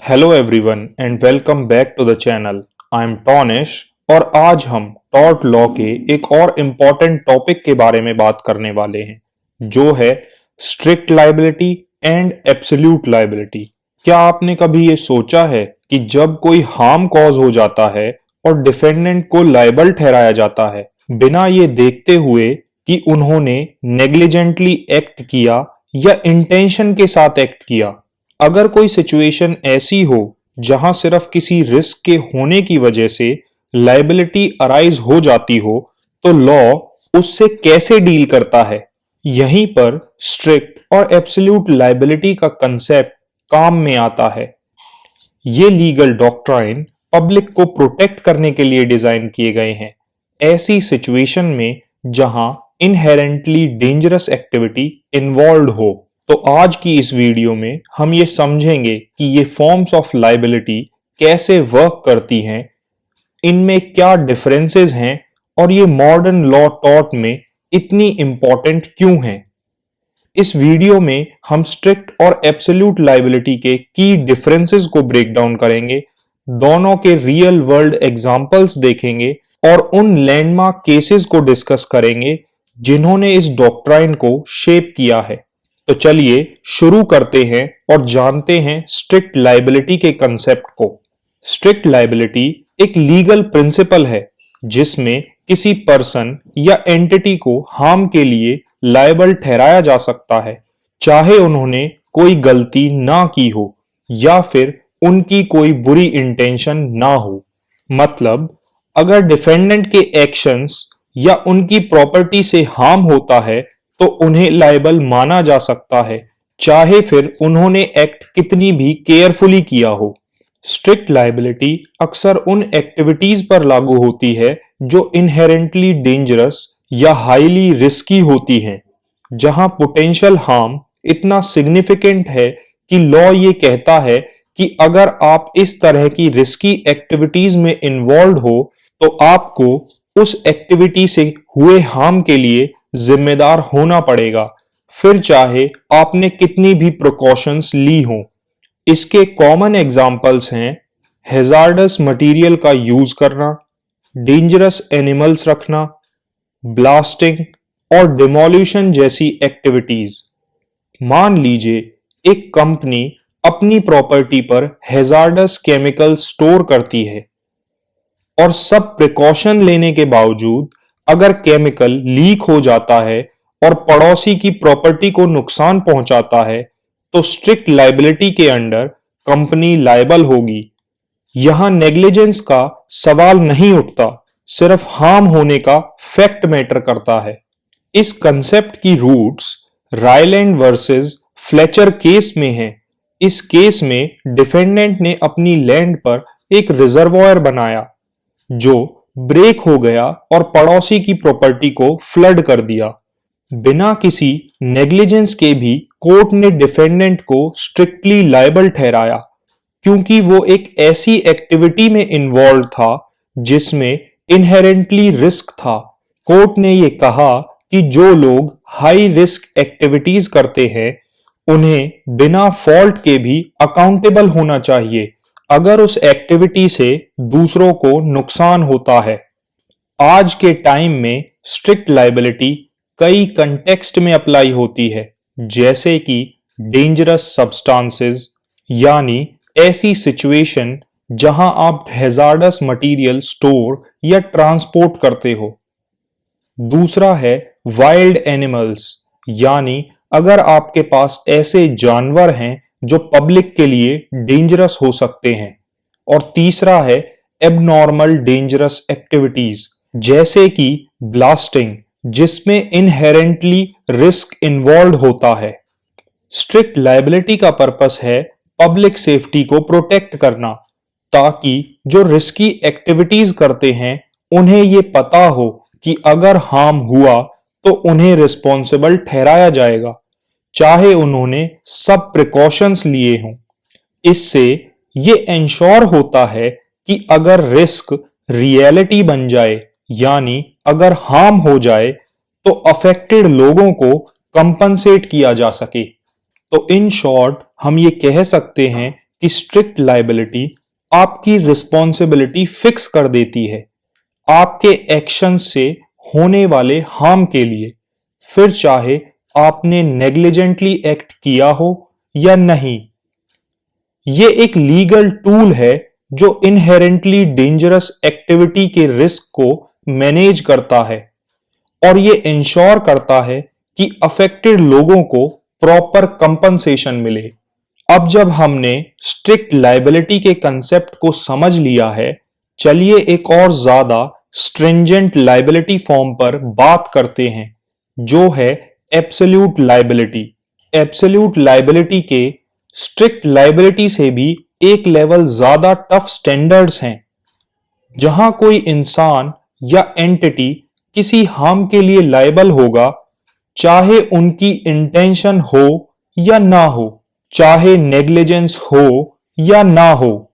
Hello everyone and welcome back to the channel. I am टॉनिश और आज हम टॉर्ट लॉ के एक और इम्पॉर्टेंट टॉपिक के बारे में बात करने वाले हैं जो है strict liability and absolute liability. क्या आपने कभी ये सोचा है कि जब कोई हार्म कॉज हो जाता है और डिफेंडेंट को लायबल ठहराया जाता है बिना ये देखते हुए कि उन्होंने नेग्लिजेंटली एक्ट किया या इंटेंशन के साथ एक्ट किया, अगर कोई सिचुएशन ऐसी हो जहां सिर्फ किसी रिस्क के होने की वजह से लायबिलिटी अराइज हो जाती हो तो लॉ उससे कैसे डील करता है? यहीं पर स्ट्रिक्ट और एब्सोल्यूट लायबिलिटी का कंसेप्ट काम में आता है। ये लीगल डॉक्ट्राइन पब्लिक को प्रोटेक्ट करने के लिए डिजाइन किए गए हैं ऐसी सिचुएशन में जहां इनहेरेंटली डेंजरस एक्टिविटी इन्वॉल्व हो। तो आज की इस वीडियो में हम ये समझेंगे कि ये फॉर्म्स ऑफ लायबिलिटी कैसे वर्क करती हैं, इनमें क्या डिफरेंसेस हैं और ये मॉडर्न लॉ टॉर्ट में इतनी इंपॉर्टेंट क्यों हैं। इस वीडियो में हम स्ट्रिक्ट और एब्सोल्यूट लायबिलिटी के की डिफरेंसेस को ब्रेक डाउन करेंगे, दोनों के रियल वर्ल्ड एग्जांपल्स देखेंगे और उन लैंडमार्क केसेस को डिस्कस करेंगे जिन्होंने इस डॉक्ट्राइन को शेप किया है। तो चलिए शुरू करते हैं और जानते हैं स्ट्रिक्ट लायबिलिटी के कंसेप्ट को। स्ट्रिक्ट लायबिलिटी एक लीगल प्रिंसिपल है जिसमें किसी पर्सन या एंटिटी को हार्म के लिए लायबल ठहराया जा सकता है, चाहे उन्होंने कोई गलती ना की हो या फिर उनकी कोई बुरी इंटेंशन ना हो। मतलब अगर डिफेंडेंट के एक्शंस या उनकी प्रॉपर्टी से हार्म होता है तो उन्हें लायबल माना जा सकता है, चाहे फिर उन्होंने एक्ट कितनी भी केयरफुली किया हो। स्ट्रिक्ट लायबिलिटी अक्सर उन एक्टिविटीज पर लागू होती है जो इनहेरेंटली डेंजरस या हाईली रिस्की होती हैं, जहां पोटेंशियल हार्म इतना सिग्निफिकेंट है कि लॉ ये कहता है कि अगर आप इस तरह की रिस्की एक्टिविटीज में इन्वॉल्व हो तो आपको उस एक्टिविटी से हुए हार्म के लिए जिम्मेदार होना पड़ेगा, फिर चाहे आपने कितनी भी प्रिकॉशंस ली हो। इसके कॉमन एग्जाम्पल्स हैं हैजार्डस मटेरियल का यूज करना, डेंजरस एनिमल्स रखना, ब्लास्टिंग और डिमोलिशन जैसी एक्टिविटीज। मान लीजिए एक कंपनी अपनी प्रॉपर्टी पर हैजार्डस केमिकल स्टोर करती है और सब प्रिकॉशन लेने के बावजूद अगर केमिकल लीक हो जाता है और पड़ोसी की प्रॉपर्टी को नुकसान पहुंचाता है तो स्ट्रिक्ट लायबिलिटी के अंडर कंपनी लायबल होगी। यहां नेग्लिजेंस का सवाल नहीं उठता, सिर्फ हार्म होने का फैक्ट मैटर करता है। इस कंसेप्ट की roots Ryland versus Fletcher case में है। इस केस में डिफेंडेंट ने अपनी लैंड पर एक रिजर्वॉयर बनाया जो ब्रेक हो गया और पड़ोसी की प्रॉपर्टी को फ्लड कर दिया। बिना किसी नेग्लिजेंस के भी कोर्ट ने डिफेंडेंट को स्ट्रिक्टली लायबल ठहराया क्योंकि वो एक ऐसी एक्टिविटी में इन्वॉल्व था जिसमें इनहेरेंटली रिस्क था। कोर्ट ने ये कहा कि जो लोग हाई रिस्क एक्टिविटीज करते हैं उन्हें बिना फॉल्ट के भी अकाउंटेबल होना चाहिए अगर उस एक्टिविटी से दूसरों को नुकसान होता है। आज के टाइम में स्ट्रिक्ट लायबिलिटी कई कंटेक्स्ट में अप्लाई होती है, जैसे कि डेंजरस सब्सटेंसेस, यानी ऐसी सिचुएशन जहां आप हैजार्डस मटेरियल स्टोर या ट्रांसपोर्ट करते हो। दूसरा है वाइल्ड एनिमल्स, यानी अगर आपके पास ऐसे जानवर हैं जो पब्लिक के लिए डेंजरस हो सकते हैं। और तीसरा है एबनॉर्मल डेंजरस एक्टिविटीज, जैसे कि ब्लास्टिंग, जिसमें इनहेरेंटली रिस्क इन्वॉल्व होता है। स्ट्रिक्ट लायबिलिटी का पर्पस है पब्लिक सेफ्टी को प्रोटेक्ट करना, ताकि जो रिस्की एक्टिविटीज करते हैं उन्हें ये पता हो कि अगर हार्म हुआ तो उन्हें रिस्पॉन्सिबल ठहराया जाएगा, चाहे उन्होंने सब प्रिकॉशंस लिए हों। इससे ये इंश्योर होता है कि अगर रिस्क रियलिटी बन जाए, यानी अगर हार्म हो जाए, तो अफेक्टेड लोगों को कंपनसेट किया जा सके। तो इन शॉर्ट हम ये कह सकते हैं कि स्ट्रिक्ट लायबिलिटी आपकी रिस्पॉन्सिबिलिटी फिक्स कर देती है आपके एक्शन से होने वाले हार्म के लिए, फिर चाहे आपने नेग्लिजेंटली एक्ट किया हो या नहीं। ये एक लीगल टूल है जो इनहेरेंटली डेंजरस एक्टिविटी के रिस्क को मैनेज करता है और ये इंश्योर करता है कि अफेक्टेड लोगों को प्रॉपर कंपनसेशन मिले। अब जब हमने स्ट्रिक्ट लायबिलिटी के कंसेप्ट को समझ लिया है, चलिए एक और ज्यादा स्ट्रिंजेंट लायबिलिटी फॉर्म पर बात करते हैं, जो है एब्सोल्यूट लायबिलिटी। एब्सोल्यूट लायबिलिटी के स्ट्रिक्ट लायबिलिटी से भी एक लेवल ज्यादा टफ स्टैंडर्ड्स हैं, जहां कोई इंसान या एंटिटी किसी हार्म के लिए लायबल होगा, चाहे उनकी इंटेंशन हो या ना हो, चाहे नेग्लिजेंस हो या ना हो,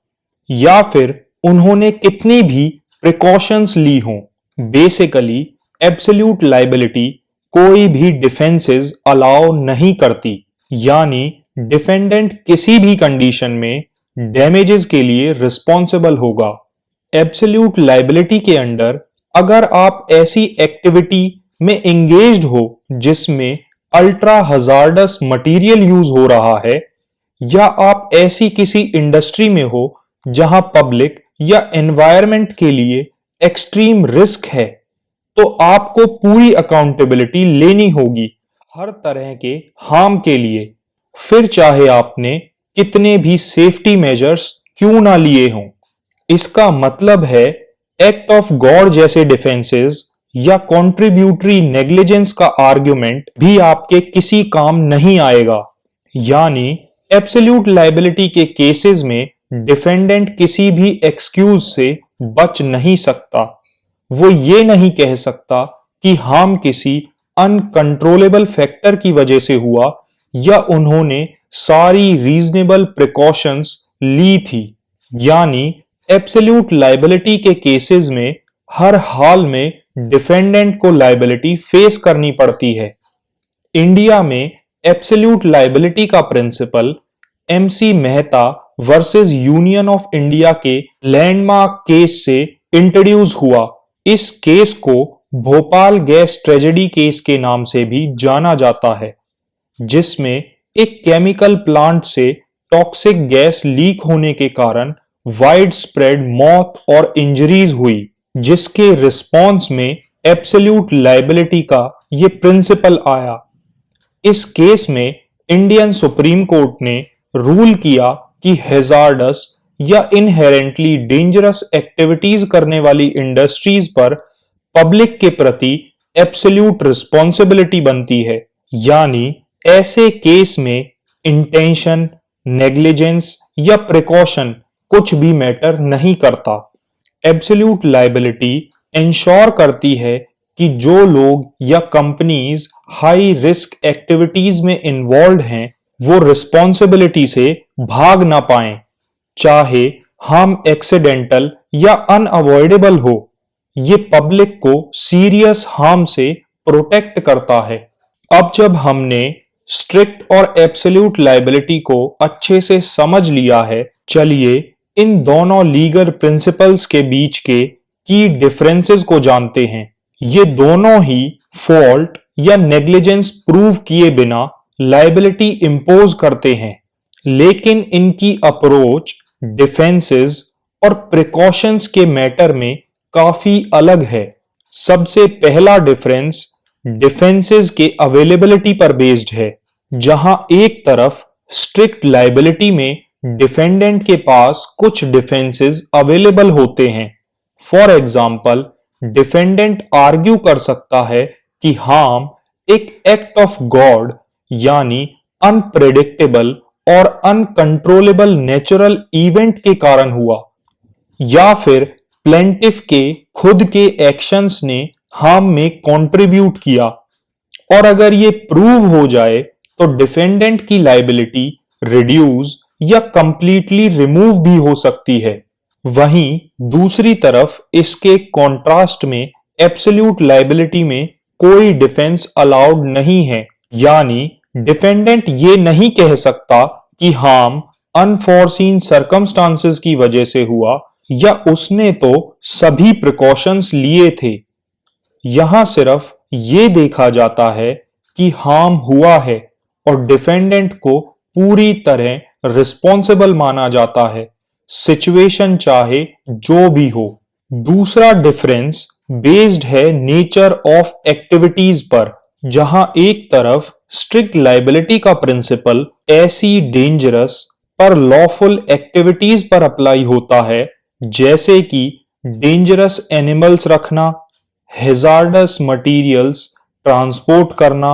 या फिर उन्होंने कितनी भी प्रिकॉशंस ली हों। बेसिकली एब्सोल्यूट लायबिलिटी कोई भी डिफेंसेस अलाउ नहीं करती, यानी डिफेंडेंट किसी भी कंडीशन में डैमेजेस के लिए रिस्पॉन्सिबल होगा। एब्सोल्यूट लायबिलिटी के अंडर अगर आप ऐसी एक्टिविटी में एंगेज्ड हो जिसमें अल्ट्रा हजार्डस मटेरियल यूज हो रहा है, या आप ऐसी किसी इंडस्ट्री में हो जहां पब्लिक या एनवायरनमेंट के लिए एक्सट्रीम रिस्क है, तो आपको पूरी अकाउंटेबिलिटी लेनी होगी हर तरह के हार्म के लिए, फिर चाहे आपने कितने भी सेफ्टी मेजर्स क्यों ना लिए हों। इसका मतलब है एक्ट ऑफ गॉड जैसे डिफेंसेस या कॉन्ट्रीब्यूटरी नेग्लिजेंस का आर्ग्यूमेंट भी आपके किसी काम नहीं आएगा। यानी एब्सोल्यूट लायबिलिटी के केसेस में डिफेंडेंट किसी भी एक्सक्यूज से बच नहीं सकता। वो ये नहीं कह सकता कि हार्म किसी अनकंट्रोलेबल फैक्टर की वजह से हुआ या उन्होंने सारी रीजनेबल प्रिकॉशंस ली थी। यानी एब्सोल्यूट लायबिलिटी के केसेस में हर हाल में डिफेंडेंट को लायबिलिटी फेस करनी पड़ती है। इंडिया में एब्सोल्यूट लायबिलिटी का principle M C Mehta versus Union of India के लैंडमार्क केस से इंट्रोड्यूस हुआ। इस केस को भोपाल गैस ट्रेजेडी केस के नाम से भी जाना जाता है, जिसमें एक केमिकल प्लांट से टॉक्सिक गैस लीक होने के कारण वाइड स्प्रेड मौत और इंजरीज हुई, जिसके रिस्पॉन्स में एब्सोल्यूट लायबिलिटी का ये प्रिंसिपल आया। इस केस में इंडियन सुप्रीम कोर्ट ने रूल किया कि हैजार्डस या इनहेरेंटली डेंजरस एक्टिविटीज करने वाली इंडस्ट्रीज पर पब्लिक के प्रति एब्सोल्यूट रिस्पॉन्सिबिलिटी बनती है। यानी ऐसे केस में इंटेंशन, नेग्लिजेंस या प्रिकॉशन कुछ भी मैटर नहीं करता। एब्सोल्यूट लायबिलिटी इंश्योर करती है कि जो लोग या कंपनीज हाई रिस्क एक्टिविटीज में इन्वॉल्व हैं, वो रिस्पॉन्सिबिलिटी से भाग ना पाएं, चाहे हार्म एक्सीडेंटल या अनअवॉइडेबल हो। ये पब्लिक को सीरियस हार्म से प्रोटेक्ट करता है। अब जब हमने स्ट्रिक्ट और एब्सोल्यूट लायबिलिटी को अच्छे से समझ लिया है, चलिए इन दोनों लीगल प्रिंसिपल्स के बीच के की डिफरेंसेस को जानते हैं। ये दोनों ही फॉल्ट या नेग्लिजेंस प्रूव किए बिना लायबिलिटी इंपोज करते हैं, लेकिन इनकी अप्रोच डिफेंसेस और प्रिकॉशंस के मैटर में काफी अलग है। सबसे पहला डिफरेंस डिफेंसेस के अवेलेबिलिटी पर बेस्ड है, जहां एक तरफ स्ट्रिक्ट लायबिलिटी में डिफेंडेंट के पास कुछ डिफेंसेस अवेलेबल होते हैं। फॉर एग्जाम्पल, डिफेंडेंट आर्ग्यू कर सकता है कि हार्म एक एक्ट ऑफ गॉड यानी अनप्रेडिक्टेबल और अनकंट्रोलेबल नेचुरल इवेंट के कारण हुआ, या फिर प्लेंटिफ के खुद के एक्शंस ने हार्म में कंट्रीब्यूट किया, और अगर ये प्रूव हो जाए तो डिफेंडेंट की लायबिलिटी रिड्यूस या कंप्लीटली रिमूव भी हो सकती है। वहीं दूसरी तरफ इसके कॉन्ट्रास्ट में एब्सोल्यूट लायबिलिटी में कोई डिफेंस अलाउड नहीं है, यानी डिफेंडेंट ये नहीं कह सकता कि हार्म अनफॉरसीन सर्कमस्टांसेस की वजह से हुआ या उसने तो सभी प्रिकॉशंस लिए थे। यहां सिर्फ ये देखा जाता है कि हार्म हुआ है और डिफेंडेंट को पूरी तरह रिस्पॉन्सिबल माना जाता है, सिचुएशन चाहे जो भी हो। दूसरा डिफरेंस बेस्ड है नेचर ऑफ एक्टिविटीज पर, जहां एक तरफ स्ट्रिक्ट लाइबिलिटी का प्रिंसिपल ऐसी डेंजरस पर लॉफुल एक्टिविटीज पर अप्लाई होता है जैसे कि डेंजरस एनिमल्स रखना, हैजार्डस मटेरियल्स ट्रांसपोर्ट करना,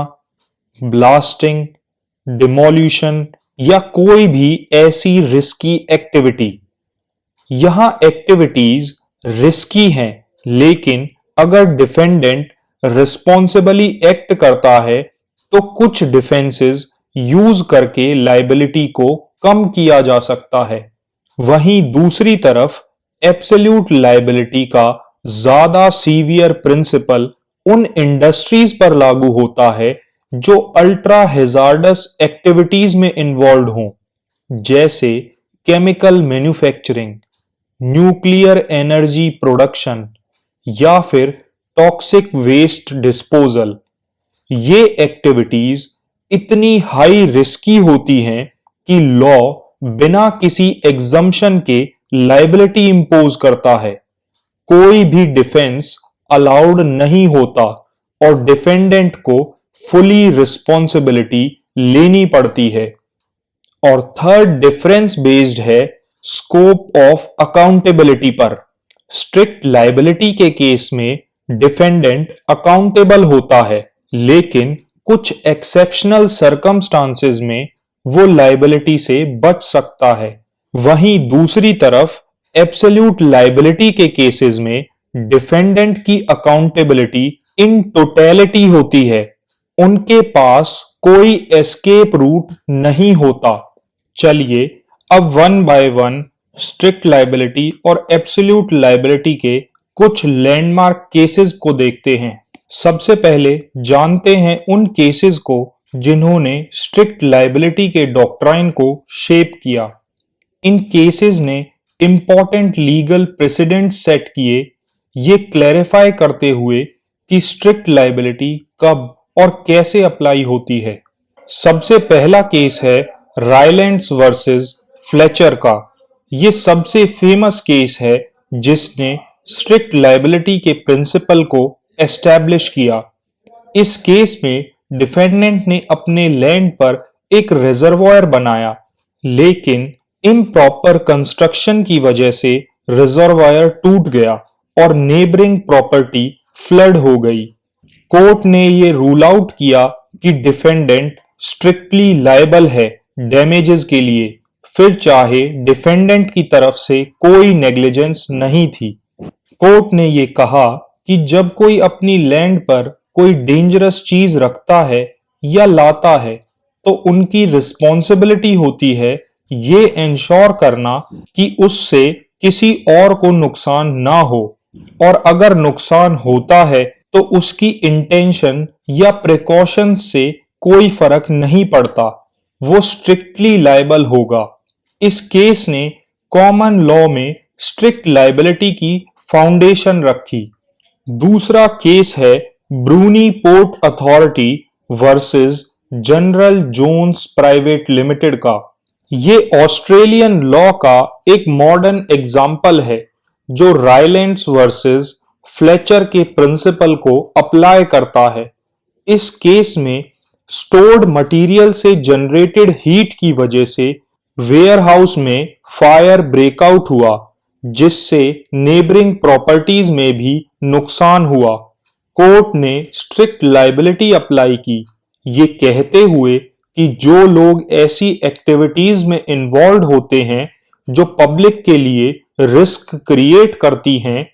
ब्लास्टिंग, डिमोल्यूशन या कोई भी ऐसी रिस्की एक्टिविटी। यहां एक्टिविटीज रिस्की हैं, लेकिन अगर डिफेंडेंट रिस्पॉन्सिबली एक्ट करता है तो कुछ डिफेंसेस यूज करके लाइबिलिटी को कम किया जा सकता है। वहीं दूसरी तरफ एब्सोल्यूट लाइबिलिटी का ज्यादा सीवियर प्रिंसिपल उन इंडस्ट्रीज पर लागू होता है जो अल्ट्रा हैजार्डस एक्टिविटीज में इन्वॉल्व हों, जैसे chemical manufacturing, nuclear energy production या फिर टॉक्सिक वेस्ट डिस्पोजल। ये एक्टिविटीज इतनी हाई रिस्की होती हैं कि लॉ बिना किसी एग्जम्पशन के लाइबिलिटी इंपोज करता है। कोई भी डिफेंस अलाउड नहीं होता और डिफेंडेंट को फुली रिस्पॉन्सिबिलिटी लेनी पड़ती है। और थर्ड डिफरेंस बेस्ड है स्कोप ऑफ अकाउंटेबिलिटी पर। स्ट्रिक्ट लाइबिलिटी के केस में डिफेंडेंट अकाउंटेबल होता है, लेकिन कुछ एक्सेप्शनल सर्कमस्टांसेस में वो लाइबिलिटी से बच सकता है। वहीं दूसरी तरफ एब्सोल्यूट लाइबिलिटी के केसेस में डिफेंडेंट की अकाउंटेबिलिटी इन टोटैलिटी होती है, उनके पास कोई एस्केप रूट नहीं होता। चलिए अब one by one strict liability और एब्सोल्यूट लाइबिलिटी के कुछ लैंडमार्क केसेस को देखते हैं। सबसे पहले जानते हैं उन केसेस को जिन्होंने स्ट्रिक्ट लाइबिलिटी के डॉक्ट्राइन को शेप किया। इन केसेस ने इंपॉर्टेंट लीगल प्रेसिडेंट सेट किए, ये क्लैरिफाई करते हुए कि स्ट्रिक्ट लाइबिलिटी कब और कैसे अप्लाई होती है। सबसे पहला केस है रायलैंड्स वर्सेस फ्लेचर का। ये सबसे फेमस केस है जिसने स्ट्रिक्ट लाइबिलिटी के प्रिंसिपल को एस्टैब्लिश किया। इस केस में डिफेंडेंट ने अपने लैंड पर एक रिजर्वॉयर बनाया, लेकिन इम्प्रॉपर कंस्ट्रक्शन की वजह से रिजर्वॉयर टूट गया और नेबरिंग प्रॉपर्टी फ्लड हो गई। कोर्ट ने ये रूल आउट किया कि डिफेंडेंट स्ट्रिक्टली लायबल है डैमेजेस के लिए, फिर चाहे डिफेंडेंट की तरफ से कोई नेग्लिजेंस नहीं थी। कोर्ट ने ये कहा कि जब कोई अपनी लैंड पर कोई डेंजरस चीज रखता है या लाता है तो उनकी रिस्पॉन्सिबिलिटी होती है ये इंश्योर करना कि उससे किसी और को नुकसान ना हो, और अगर नुकसान होता है तो उसकी इंटेंशन या प्रिकॉशन से कोई फर्क नहीं पड़ता, वो स्ट्रिक्टली लायबल होगा। इस केस ने कॉमन लॉ में स्ट्रिक्ट लायबिलिटी की फाउंडेशन रखी। दूसरा केस है Burnie Port Authority versus General Jones Private Limited का। ये ऑस्ट्रेलियन लॉ का एक मॉडर्न एग्जाम्पल है जो रायलैंड्स वर्सेस फ्लेचर के प्रिंसिपल को अप्लाई करता है। इस केस में स्टोर्ड मटेरियल से जनरेटेड हीट की वजह से वेयरहाउस में फायर ब्रेकआउट हुआ, जिससे नेबरिंग प्रॉपर्टीज में भी नुकसान हुआ। कोर्ट ने स्ट्रिक्ट लायबिलिटी अप्लाई की, ये कहते हुए कि जो लोग ऐसी एक्टिविटीज में इन्वॉल्व होते हैं जो पब्लिक के लिए रिस्क क्रिएट करती हैं,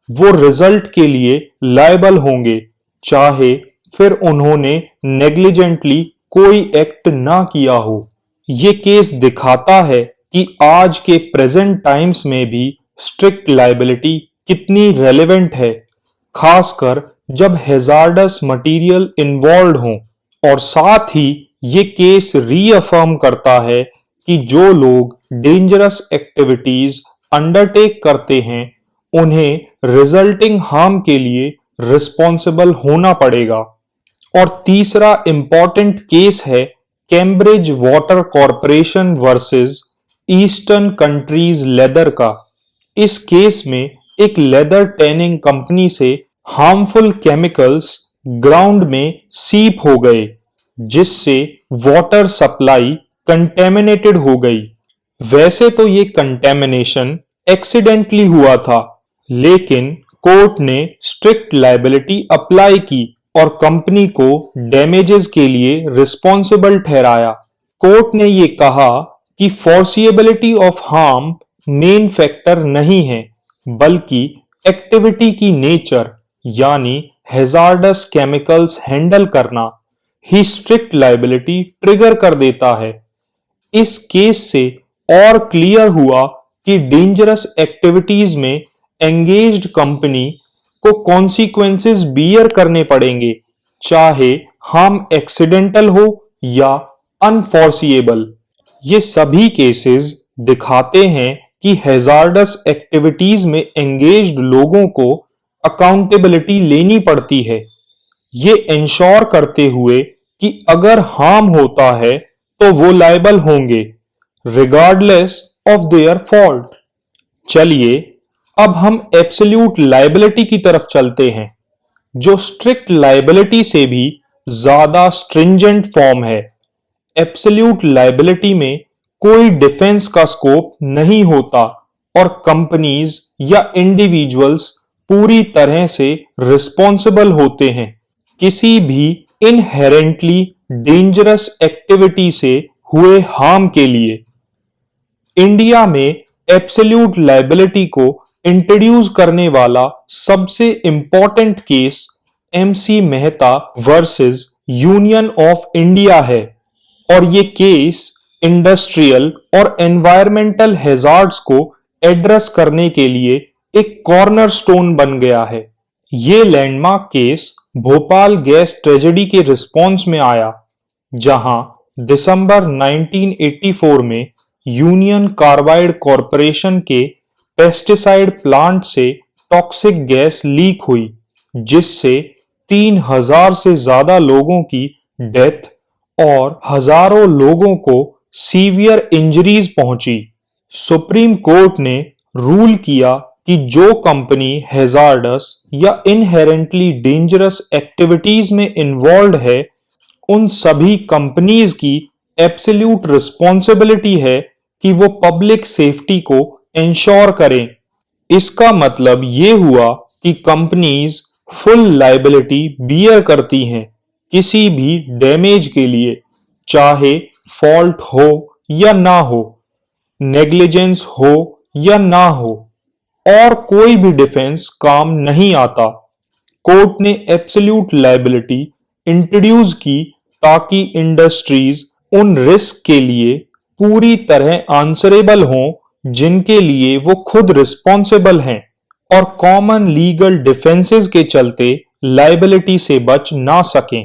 वो रिजल्ट के लिए लायबल होंगे, चाहे फिर उन्होंने नेग्लिजेंटली कोई एक्ट ना किया हो। ये केस दिखाता है कि आज के प्रेजेंट टाइम्स में भी स्ट्रिक्ट लायबिलिटी कितनी रेलेवेंट है, खासकर जब हैजार्डस मटेरियल इन्वॉल्व हों। और साथ ही ये केस रीअफर्म करता है कि जो लोग डेंजरस एक्टिविटीज अंडरटेक करते हैं उन्हें रिजल्टिंग हार्म के लिए रिस्पॉन्सिबल होना पड़ेगा। और तीसरा इंपॉर्टेंट केस है Cambridge water corporation versus eastern countries leather का। इस केस में एक लेदर टैनिंग कंपनी से हार्मफुल केमिकल्स ग्राउंड में सीप हो गए, जिससे वाटर सप्लाई कंटेमिनेटेड हो गई। वैसे तो ये कंटेमिनेशन एक्सीडेंटली हुआ था, लेकिन कोर्ट ने स्ट्रिक्ट लायबिलिटी अप्लाई की और कंपनी को डैमेजेस के लिए रिस्पॉन्सिबल ठहराया। कोर्ट ने ये कहा कि फोर्सिएबिलिटी ऑफ हार्म मेन फैक्टर नहीं है, बल्कि एक्टिविटी की नेचर यानी हैजार्डस केमिकल्स हैंडल करना ही स्ट्रिक्ट लायबिलिटी ट्रिगर कर देता है। इस केस से और क्लियर हुआ कि डेंजरस एक्टिविटीज में एंगेज्ड कंपनी को कॉन्सिक्वेंसेस बियर करने पड़ेंगे, चाहे हार्म एक्सीडेंटल हो या अनफोर्सिएबल। ये सभी केसेस दिखाते हैं कि हैजार्डस एक्टिविटीज में एंगेज्ड लोगों को अकाउंटेबिलिटी लेनी पड़ती है, ये इंश्योर करते हुए कि अगर हार्म होता है तो वो लायबल होंगे रिगार्डलेस ऑफ देयर फॉल्ट। चलिए अब हम एब्सोल्यूट लायबिलिटी की तरफ चलते हैं, जो स्ट्रिक्ट लायबिलिटी से भी ज्यादा स्ट्रिंजेंट फॉर्म है। एब्सोल्यूट लायबिलिटी में कोई डिफेंस का स्कोप नहीं होता और कंपनीज या इंडिविजुअल्स पूरी तरह से रिस्पॉन्सिबल होते हैं किसी भी इनहेरेंटली डेंजरस एक्टिविटी से हुए हार्म के लिए। इंडिया में एब्सोल्यूट लायबिलिटी को इंट्रोड्यूस करने वाला सबसे important case MC Mehta versus Union of India है, और ये केस इंडस्ट्रियल और एनवायरमेंटल हैजार्ड्स को एड्रेस करने के लिए एक कॉर्नरस्टोन बन गया है। ये landmark case Bhopal gas tragedy के रिस्पॉन्स में आया, जहां दिसंबर 1984 में यूनियन कार्बाइड कॉरपोरेशन के पेस्टिसाइड प्लांट से टॉक्सिक गैस लीक हुई, जिससे 3000 से ज्यादा लोगों की डेथ और हजारों लोगों को सीवियर इंजरीज पहुंची। सुप्रीम कोर्ट ने रूल किया कि जो कंपनी हैजार्डस या इनहेरेंटली डेंजरस एक्टिविटीज में इन्वॉल्व है, उन सभी कंपनीज की एब्सोल्यूट रिस्पॉन्सिबिलिटी है कि वो पब्लिक सेफ्टी को इंश्योर करें। इसका मतलब ये हुआ कि कंपनीज फुल लायबिलिटी बियर करती हैं किसी भी डैमेज के लिए, चाहे फॉल्ट हो या ना हो, नेग्लिजेंस हो या ना हो, और कोई भी डिफेंस काम नहीं आता। कोर्ट ने एब्सोल्यूट लायबिलिटी इंट्रोड्यूस की ताकि इंडस्ट्रीज उन रिस्क के लिए पूरी तरह आंसरेबल हों जिनके लिए वो खुद रिस्पॉन्सिबल हैं, और कॉमन लीगल डिफेंसेस के चलते लायबिलिटी से बच ना सकें।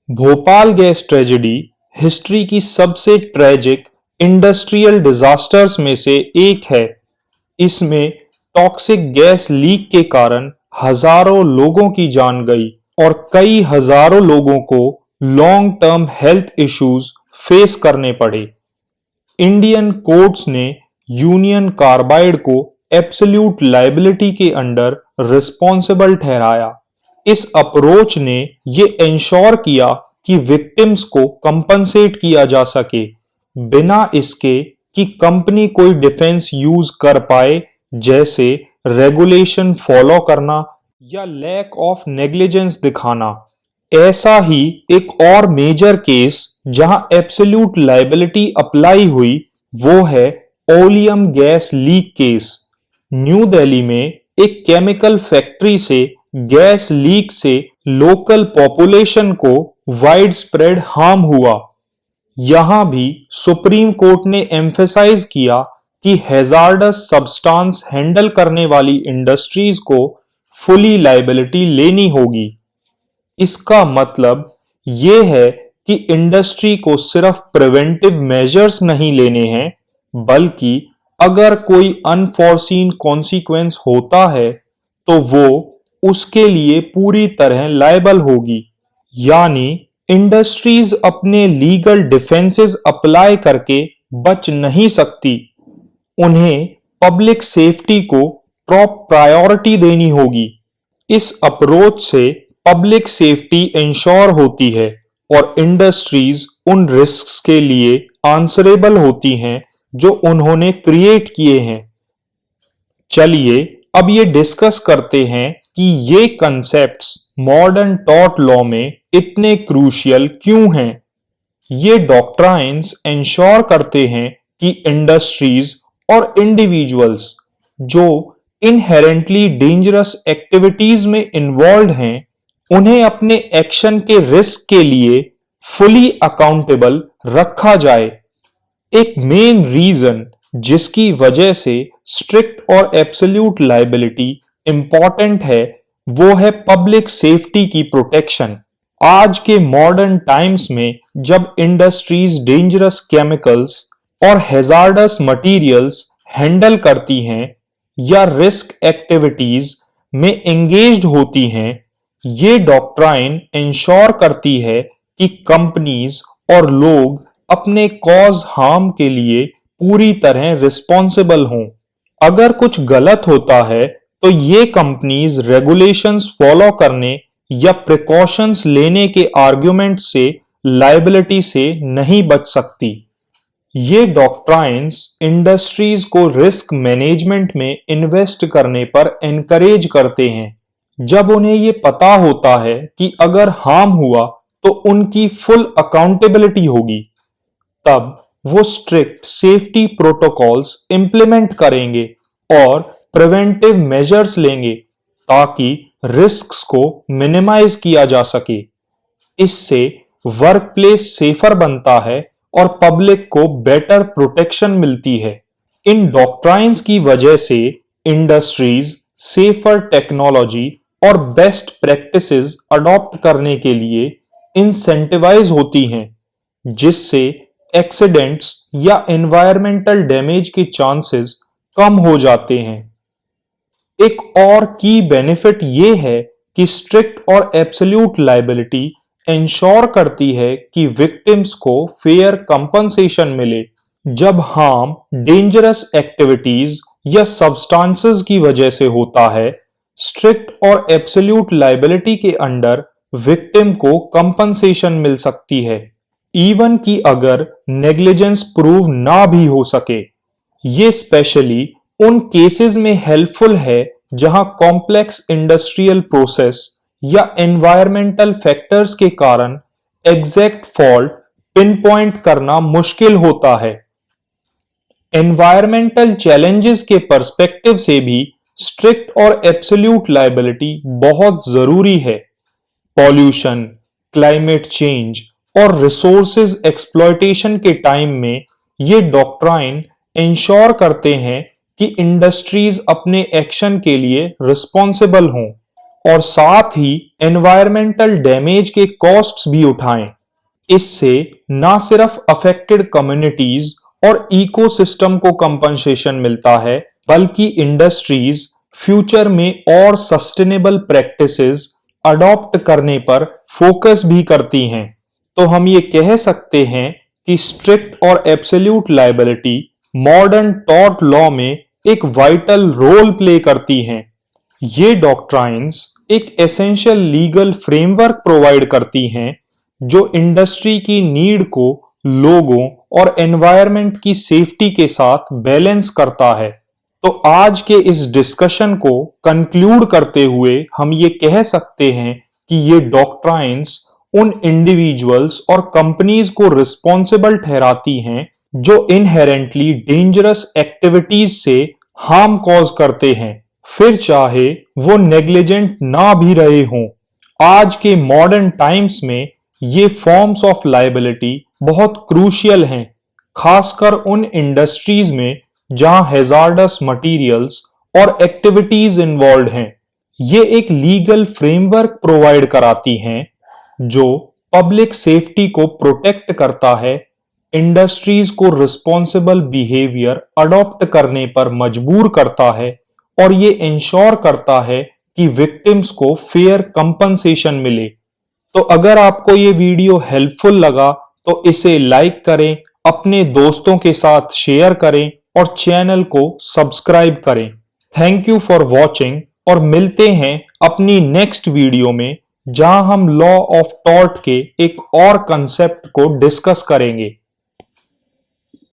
भोपाल गैस ट्रेजेडी हिस्ट्री की सबसे ट्रेजिक इंडस्ट्रियल डिजास्टर्स में से एक है। इसमें टॉक्सिक गैस लीक के कारण हजारों लोगों की जान गई और कई हजारों लोगों को long term health issues face करने पड़े। इंडियन कोर्ट्स ने यूनियन कार्बाइड को एब्सोल्यूट लायबिलिटी के अंडर रिस्पॉन्सिबल ठहराया। इस अप्रोच ने ये इंश्योर किया कि विक्टिम्स को कंपनसेट किया जा सके, बिना इसके कि कंपनी कोई डिफेंस यूज कर पाए, जैसे रेगुलेशन फॉलो करना या लैक ऑफ नेग्लिजेंस दिखाना। ऐसा ही एक और मेजर केस जहां एब्सोल्यूट लायबिलिटी अप्लाई हुई वो है oleum gas leak case. New Delhi में एक केमिकल फैक्ट्री से गैस लीक से लोकल पॉपुलेशन को वाइड स्प्रेड हार्म हुआ। यहां भी सुप्रीम कोर्ट ने एम्फेसाइज किया कि हैजार्डस सब्सटेंस हैंडल करने वाली इंडस्ट्रीज को फुली लायबिलिटी लेनी होगी। इसका मतलब यह है कि इंडस्ट्री को सिर्फ प्रिवेंटिव मेजर्स नहीं लेने हैं, बल्कि अगर कोई अनफॉर्सीन कॉन्सिक्वेंस होता है तो वो उसके लिए पूरी तरह लायबल होगी। यानी इंडस्ट्रीज अपने लीगल डिफेंसेस अप्लाई करके बच नहीं सकती, उन्हें पब्लिक सेफ्टी को टॉप प्रायोरिटी देनी होगी। इस अप्रोच से पब्लिक सेफ्टी इंश्योर होती है और इंडस्ट्रीज उन रिस्क्स के लिए आंसरेबल होती हैं जो उन्होंने क्रिएट किए हैं। चलिए अब ये डिस्कस करते हैं कि ये कंसेप्ट्स मॉडर्न टॉर्ट लॉ में इतने क्रूशियल क्यों हैं। ये डॉक्ट्राइन्स इंश्योर करते हैं कि इंडस्ट्रीज और इंडिविजुअल्स जो इनहेरेंटली डेंजरस एक्टिविटीज में इन्वॉल्व हैं, उन्हें अपने एक्शन के रिस्क के लिए फुली अकाउंटेबल रखा जाए। एक मेन रीजन जिसकी वजह से स्ट्रिक्ट और एब्सोल्यूट लायबिलिटी इंपॉर्टेंट है, वो है पब्लिक सेफ्टी की प्रोटेक्शन। आज के मॉडर्न टाइम्स में जब इंडस्ट्रीज डेंजरस केमिकल्स और हैजार्डस मटेरियल्स हैंडल करती हैं या रिस्क एक्टिविटीज में एंगेज्ड होती हैं, ये डॉक्ट्राइन इंश्योर करती है कि कंपनीज और लोग अपने कॉज हार्म के लिए पूरी तरह रिस्पॉन्सिबल हों। अगर कुछ गलत होता है तो ये कंपनीज रेगुलेशंस फॉलो करने या प्रिकॉशंस लेने के आर्गुमेंट से लायबिलिटी से नहीं बच सकती। ये डॉक्ट्राइन्स इंडस्ट्रीज को रिस्क मैनेजमेंट में इन्वेस्ट करने पर एनकरेज करते हैं। जब उन्हें ये पता होता है कि अगर हार्म हुआ तो उनकी फुल अकाउंटेबिलिटी होगी, तब वो स्ट्रिक्ट सेफ्टी प्रोटोकॉल्स इंप्लीमेंट करेंगे और प्रिवेंटिव मेजर्स लेंगे ताकि रिस्क्स को मिनिमाइज किया जा सके। इससे वर्कप्लेस सेफर बनता है और पब्लिक को बेटर प्रोटेक्शन मिलती है। इन डॉक्ट्राइन्स की वजह से इंडस्ट्रीज सेफर टेक्नोलॉजी और बेस्ट प्रैक्टिसेस अडॉप्ट करने के लिए इंसेंटिवाइज होती हैं, जिससे एक्सीडेंट्स या एनवायरमेंटल डैमेज के चांसेस कम हो जाते हैं। एक और की बेनिफिट ये है कि स्ट्रिक्ट और एब्सोल्यूट लायबिलिटी इंश्योर करती है कि विक्टिम्स को फेयर कंपनसेशन मिले। जब हार्म डेंजरस एक्टिविटीज या सब्सटेंसेस की वजह से होता है, स्ट्रिक्ट और एब्सोल्यूट लायबिलिटी के अंडर विक्टिम को कंपनसेशन मिल सकती है, इवन कि अगर नेग्लिजेंस प्रूव ना भी हो सके। ये स्पेशली उन केसेस में हेल्पफुल है जहां कॉम्प्लेक्स इंडस्ट्रियल प्रोसेस या एनवायरमेंटल फैक्टर्स के कारण एग्जैक्ट फॉल्ट पिन पॉइंट करना मुश्किल होता है। एनवायरमेंटल चैलेंजेस के पर्सपेक्टिव से भी स्ट्रिक्ट और एब्सोल्यूट लायबिलिटी बहुत जरूरी है। पॉल्यूशन, क्लाइमेट चेंज और रिसोर्सेज एक्सप्लॉयटेशन के टाइम में ये डॉक्ट्राइन इंश्योर करते हैं कि इंडस्ट्रीज अपने एक्शन के लिए रिस्पॉन्सिबल हों और साथ ही एनवायरमेंटल डैमेज के कॉस्ट्स भी उठाएं। इससे ना सिर्फ अफेक्टेड कम्युनिटीज और इकोसिस्टम को कंपनसेशन मिलता है, बल्कि इंडस्ट्रीज फ्यूचर में और सस्टेनेबल प्रैक्टिसेस अडॉप्ट करने पर फोकस भी करती हैं। तो हम ये कह सकते हैं कि स्ट्रिक्ट और absolute liability modern tort law में एक वाइटल रोल प्ले करती हैं। ये डॉक्ट्राइन्स एक एसेंशियल लीगल फ्रेमवर्क प्रोवाइड करती हैं जो इंडस्ट्री की नीड को लोगों और एनवायरनमेंट की सेफ्टी के साथ बैलेंस करता है। तो आज के इस डिस्कशन को कंक्लूड करते हुए हम ये कह सकते हैं कि ये डॉक्ट्राइन्स उन इंडिविजुअल्स और कंपनीज को रिस्पॉन्सिबल ठहराती हैं जो इनहेरेंटली डेंजरस एक्टिविटीज से हार्म कॉज करते हैं, फिर चाहे वो नेग्लिजेंट ना भी रहे हों। आज के मॉडर्न टाइम्स में ये फॉर्म्स ऑफ लायबिलिटी बहुत क्रूशियल हैं, खासकर उन इंडस्ट्रीज में जहां हैजार्डस मटेरियल्स और एक्टिविटीज इन्वॉल्व हैं। ये एक लीगल फ्रेमवर्क प्रोवाइड कराती हैं जो पब्लिक सेफ्टी को प्रोटेक्ट करता है, इंडस्ट्रीज को रिस्पॉन्सिबल बिहेवियर अडॉप्ट करने पर मजबूर करता है और ये इंश्योर करता है कि विक्टिम्स को फेयर कंपनसेशन मिले। तो अगर आपको ये वीडियो हेल्पफुल लगा तो इसे लाइक करें, अपने दोस्तों के साथ शेयर करें और चैनल को सब्सक्राइब करें। थैंक यू फॉर वॉचिंग और मिलते हैं अपनी नेक्स्ट वीडियो में, जहां हम लॉ ऑफ टॉर्ट के एक और कंसेप्ट को डिस्कस करेंगे।